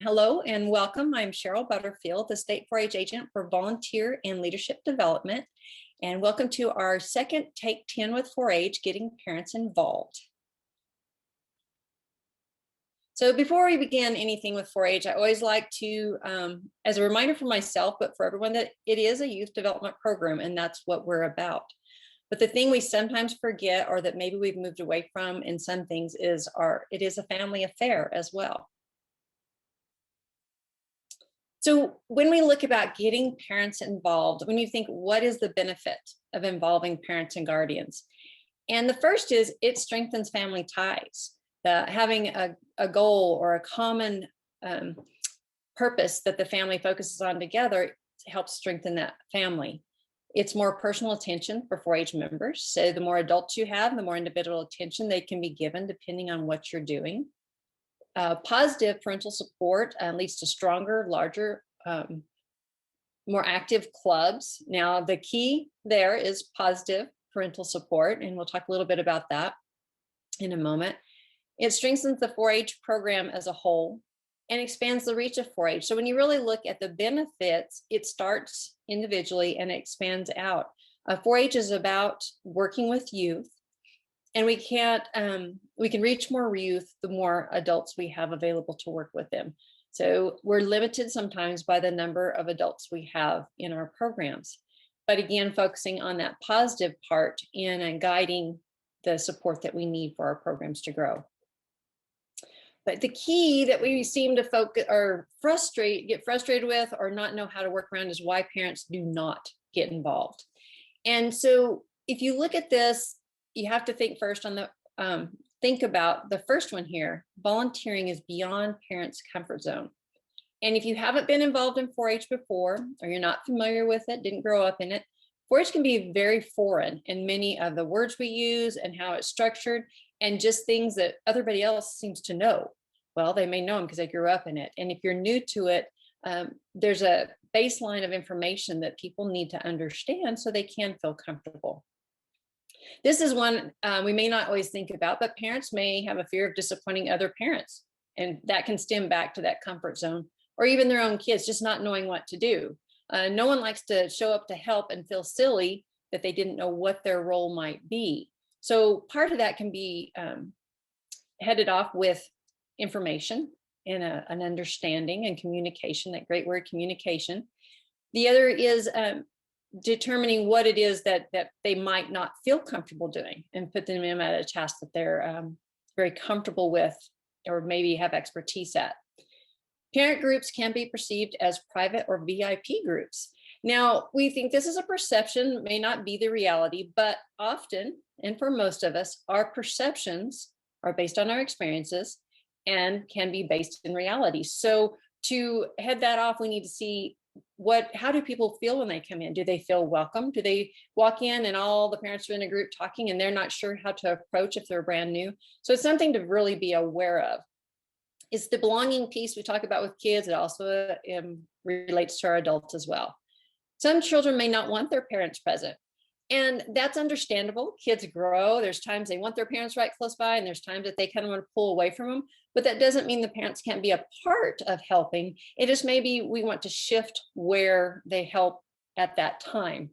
Hello and welcome. I'm Cheryl Butterfield, the State 4-H Agent for Volunteer and Leadership Development. And welcome to our second Take 10 with 4-H, Getting Parents Involved. So before we begin anything with 4-H, I always like to, as a reminder for myself, but for everyone, that it is a youth development program and that's what we're about. But the thing we sometimes forget, or that maybe we've moved away from in some things, is it is a family affair as well. So when we look about getting parents involved, when you think, what is the benefit of involving parents and guardians? And the first is it strengthens family ties. Having a goal or a common purpose that the family focuses on together helps strengthen that family. It's more personal attention for 4-H members. So the more adults you have, the more individual attention they can be given depending on what you're doing. Positive parental support leads to stronger, larger, more active clubs. Now, the key there is positive parental support, and we'll talk a little bit about that in a moment. It strengthens the 4-H program as a whole and expands the reach of 4-H. So when you really look at the benefits, it starts individually and expands out. 4-H is about working with youth. And we can reach more youth the more adults we have available to work with them. So we're limited sometimes by the number of adults we have in our programs. But again, focusing on that positive part and guiding the support that we need for our programs to grow. But the key that we seem to focus or get frustrated with or not know how to work around is why parents do not get involved. And so if you look at this, you have to think first on think about the first one here. Volunteering is beyond parents' comfort zone. And if you haven't been involved in 4-H before, or you're not familiar with it, didn't grow up in it, 4-H can be very foreign in many of the words we use and how it's structured, and just things that everybody else seems to know. Well, they may know them because they grew up in it. And if you're new to it, there's a baseline of information that people need to understand so they can feel comfortable. This is one we may not always think about, but parents may have a fear of disappointing other parents. And that can stem back to that comfort zone, or even their own kids just not knowing what to do. No one likes to show up to help and feel silly that they didn't know what their role might be. So part of that can be headed off with information and an understanding and communication, that great word, communication. The other is determining what it is that they might not feel comfortable doing and put them in at a task that they're very comfortable with or maybe have expertise at. Parent groups can be perceived as private or VIP groups. Now, we think this is a perception, may not be the reality, but often, and for most of us, our perceptions are based on our experiences and can be based in reality. So to head that off, we need to see how do people feel when they come in? Do they feel welcome? Do they walk in and all the parents are in a group talking and they're not sure how to approach if they're brand new? So it's something to really be aware of. It's the belonging piece we talk about with kids. It also relates to our adults as well. Some children may not want their parents present, and that's understandable. Kids grow. There's times they want their parents right close by, and there's times that they kind of want to pull away from them. But that doesn't mean the parents can't be a part of helping. It just maybe we want to shift where they help at that time.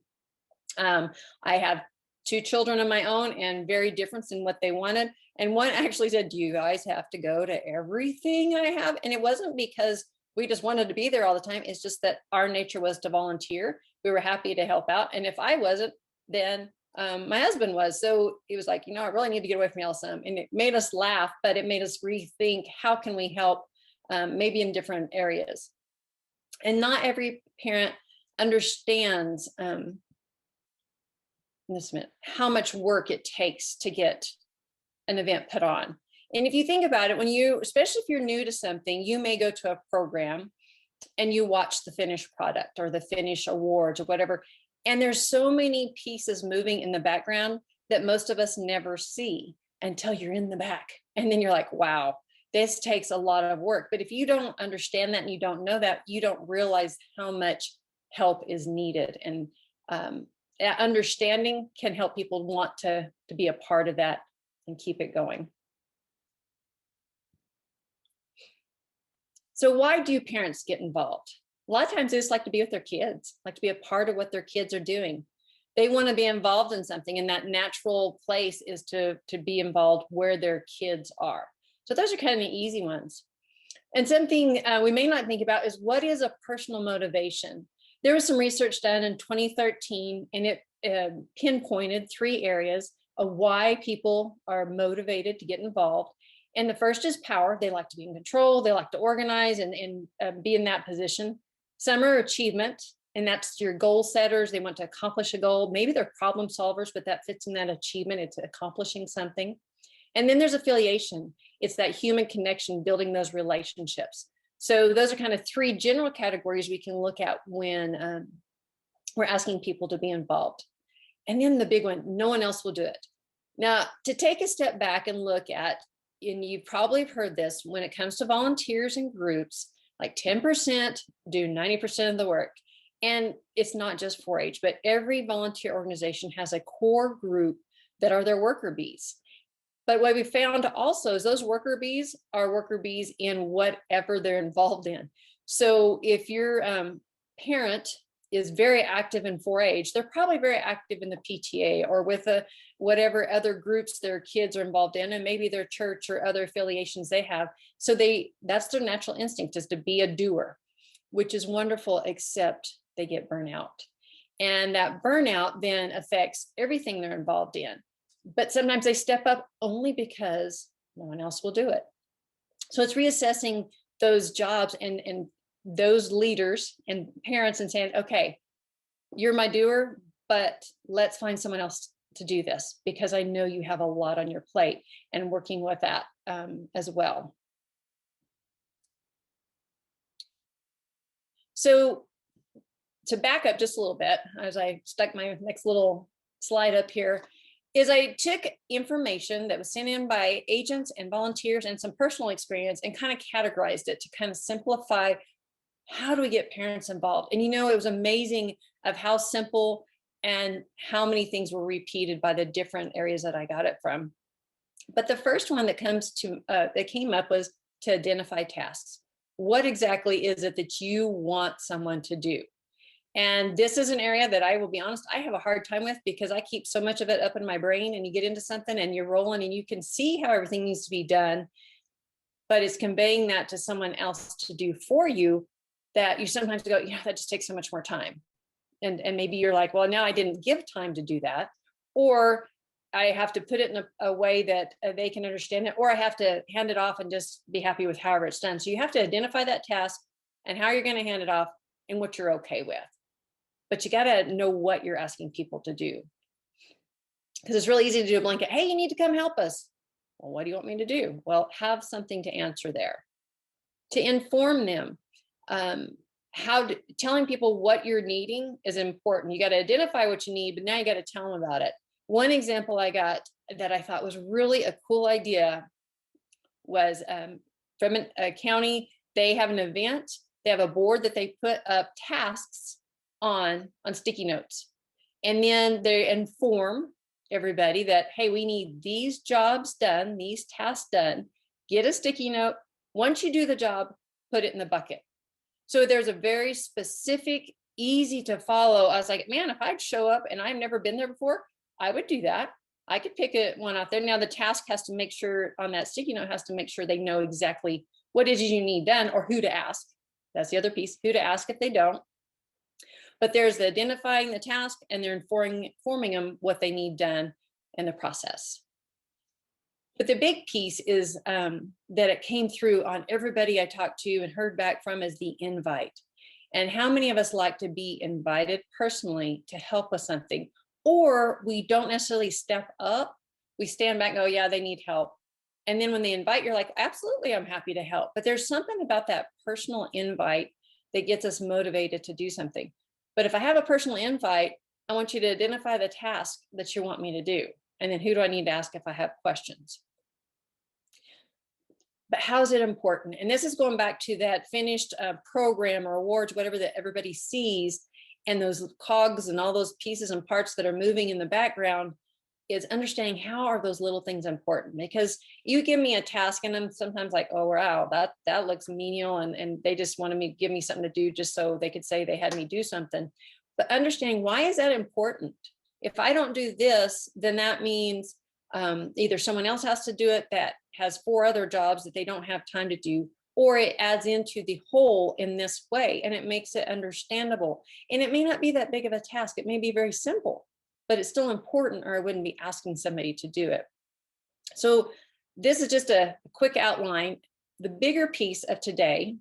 I have 2 children of my own and very different in what they wanted. And one actually said, do you guys have to go to everything I have? And it wasn't because we just wanted to be there all the time. It's just that our nature was to volunteer. We were happy to help out. And if I wasn't, then my husband was. So he was like, I really need to get away from y'all some. And it made us laugh, but it made us rethink, how can we help maybe in different areas? And not every parent understands how much work it takes to get an event put on. And if you think about it, especially if you're new to something, you may go to a program and you watch the finished product or the finished awards or whatever. And there's so many pieces moving in the background that most of us never see until you're in the back. And then you're like, wow, this takes a lot of work. But if you don't understand that and you don't know that, you don't realize how much help is needed. And that understanding can help people want to be a part of that and keep it going. So why do parents get involved? A lot of times they just like to be with their kids, like to be a part of what their kids are doing. They want to be involved in something, and that natural place is to be involved where their kids are. So those are kind of the easy ones. And something we may not think about is, what is a personal motivation? There was some research done in 2013, and it pinpointed 3 areas of why people are motivated to get involved. And the first is power. They like to be in control. They like to organize and be in that position. Some are achievement, and that's your goal setters. They want to accomplish a goal. Maybe they're problem solvers, but that fits in that achievement. It's accomplishing something. And then there's affiliation. It's that human connection, building those relationships. So those are kind of 3 general categories we can look at when we're asking people to be involved. And then the big one, no one else will do it. Now, to take a step back and look at, and you probably have heard this, when it comes to volunteers and groups, like 10% do 90% of the work. And it's not just 4-H, but every volunteer organization has a core group that are their worker bees. But what we found also is those worker bees are worker bees in whatever they're involved in. So if your parent is very active in 4-H, they're probably very active in the PTA or with whatever other groups their kids are involved in, and maybe their church or other affiliations they have. So that's their natural instinct, is to be a doer, which is wonderful, except they get burnout. And that burnout then affects everything they're involved in. But sometimes they step up only because no one else will do it. So it's reassessing those jobs and those leaders and parents and saying, okay, you're my doer, but let's find someone else to do this, because I know you have a lot on your plate, and working with that as well. So to back up just a little bit, as I stuck my next little slide up here, is I took information that was sent in by agents and volunteers and some personal experience and kind of categorized it to kind of simplify, how do we get parents involved? And it was amazing of how simple and how many things were repeated by the different areas that I got it from. But the first one that came up was to identify tasks. What exactly is it that you want someone to do? And this is an area that, I will be honest, I have a hard time with, because I keep so much of it up in my brain, and you get into something and you're rolling and you can see how everything needs to be done, but it's conveying that to someone else to do for you, that you sometimes go, yeah, that just takes so much more time. And maybe you're like, well, now I didn't give time to do that, or I have to put it in a way that they can understand it, or I have to hand it off and just be happy with however it's done. So you have to identify that task and how you're going to hand it off and what you're okay with. But you got to know what you're asking people to do, because it's really easy to do a blanket, hey, you need to come help us. Well, what do you want me to do? Well, have something to answer there. To inform them, telling people what you're needing is important. You got to identify what you need, but now you got to tell them about it. One example I got that I thought was really a cool idea was from a county. They have an event. They have a board that they put up tasks on sticky notes, and then they inform everybody that, hey, we need these jobs done, these tasks done. Get a sticky note. Once you do the job, put it in the bucket. So there's a very specific, easy to follow. I was like, man, if I'd show up and I've never been there before, I would do that. I could pick one out there. Now the task has to make sure on that sticky note, has to make sure they know exactly what it is you need done, or who to ask. That's the other piece, who to ask if they don't. But there's the identifying the task, and they're informing them what they need done in the process. But the big piece is that it came through on everybody I talked to and heard back from, is the invite. And how many of us like to be invited personally to help with something, or we don't necessarily step up. We stand back and go, yeah, they need help. And then when they invite, you're like, absolutely, I'm happy to help. But there's something about that personal invite that gets us motivated to do something. But if I have a personal invite, I want you to identify the task that you want me to do. And then who do I need to ask if I have questions? But how is it important? And this is going back to that finished program or awards, whatever that everybody sees, and those cogs and all those pieces and parts that are moving in the background. is understanding how are those little things important, because you give me a task and I'm sometimes like, oh wow, that looks menial, and they just wanted me to give me something to do just so they could say they had me do something. But understanding, why is that important? If I don't do this, then that means either someone else has to do it that has 4 other jobs that they don't have time to do, or it adds into the whole in this way and it makes it understandable. And it may not be that big of a task, it may be very simple, but it's still important, or I wouldn't be asking somebody to do it. So this is just a quick outline. The bigger piece of today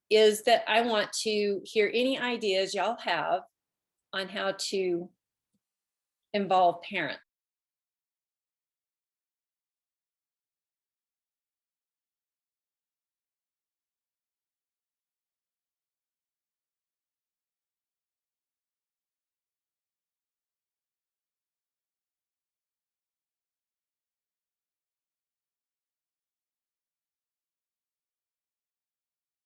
is that I want to hear any ideas y'all have on how to involve parents.